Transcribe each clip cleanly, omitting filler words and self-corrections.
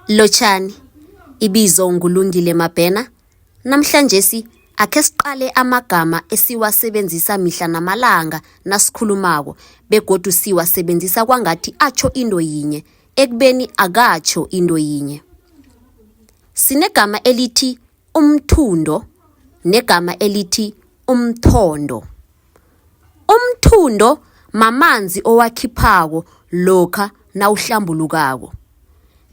Lotshani, ibizo ngulungile Mabhena. Namhlanje akhe siqale amagama esiwasebenzisa mihla namalanga nasikhulumako begodu siwasebenzisa kwangathi atsho into yinye ekubeni akatsho into yinye. Sinegama elithi umthundo negama elithi umthondo. Umthundo mamanzi owakhiphako lokha nawuhlambulukako.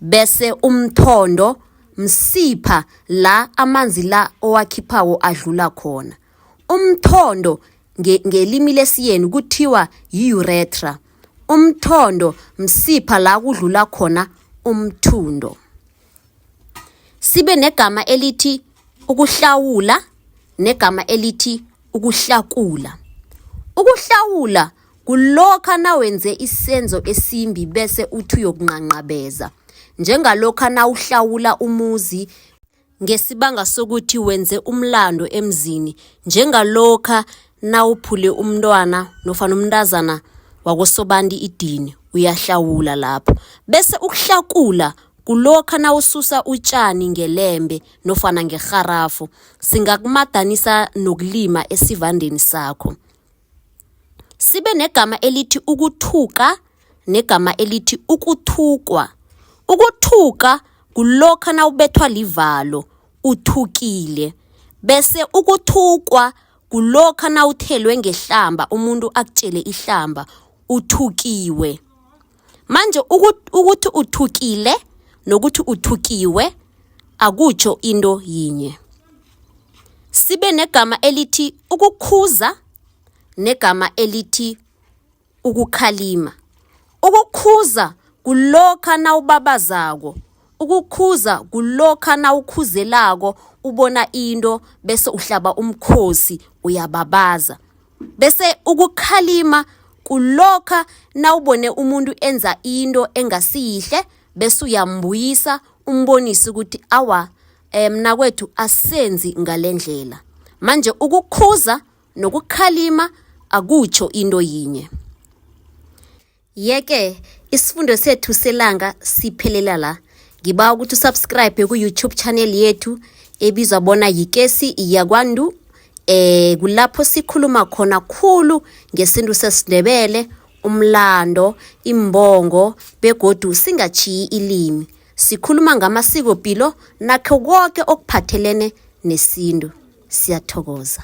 Bese umthondo msipha la amanzi la owakhiphako adlula khona. Umthondo ngelimi lesiyeni kuthiwa yi-urethra. Umthondo msipha la kudlula khona umthundo. Sibe negama elithi ukuhlawula negama elithi ukuhlakula. Ukuhlawula kulokha nawenze isenzo esimbi bese uthi uyokunqanqabeza. Njengalokha nawuhlawula umuzi ngesibanga sokuthi wenze umlando emzini, njengalokha nawuphule umntwana nofana umntazana wakosobandi idini, uyahlawula lapho. Bese ukuhlakula kulokha nawususa utjani ngelembe nofana ngerharafu, singakumadanisa nokulima esivandeni sakho. Sibe negama elithi ukuthuka negama elithi ukuthukwa. Ukuthuka kulokha nawubethwa livalo, uthukile. Bese ukuthukwa kulokha nawuthelwe ngehlamba, umuntu akutjele ihlamba, uthukiwe. Manje ukuthi uthukile nokuthi uthukiwe akutsho into yinye. Sibe negama elithi ukukhuza negama elithi ukukhalima. Ukukhuza kulokha nawubabazako. Ukukhuza kulokha nawukhuzelako ubona into bese uhlaba umkhosi uyababaza. Bese ukukhalima kulokha nawubone umuntu enza into engasiyihle bese uyambuyisa umbonise ukuthi awa mna kwethu asenzi ngalendlela. Manje ukukhuza nokukhalima akutsho into yinye. Yeke isifundo sethu selanga siphelela la. Ngibawa ukuthi usubscribe ku YouTube channel yethu ebizwa bona Yikesi Yakwandu. Kulapho sikhuluma khona khulu ngesintu sesiNdebele, umlando, imbongo begodu singachiyi ilimi. Sikhuluma ngamasiko pilo nakho konke okuphathelene nesintu. Siyathokoza.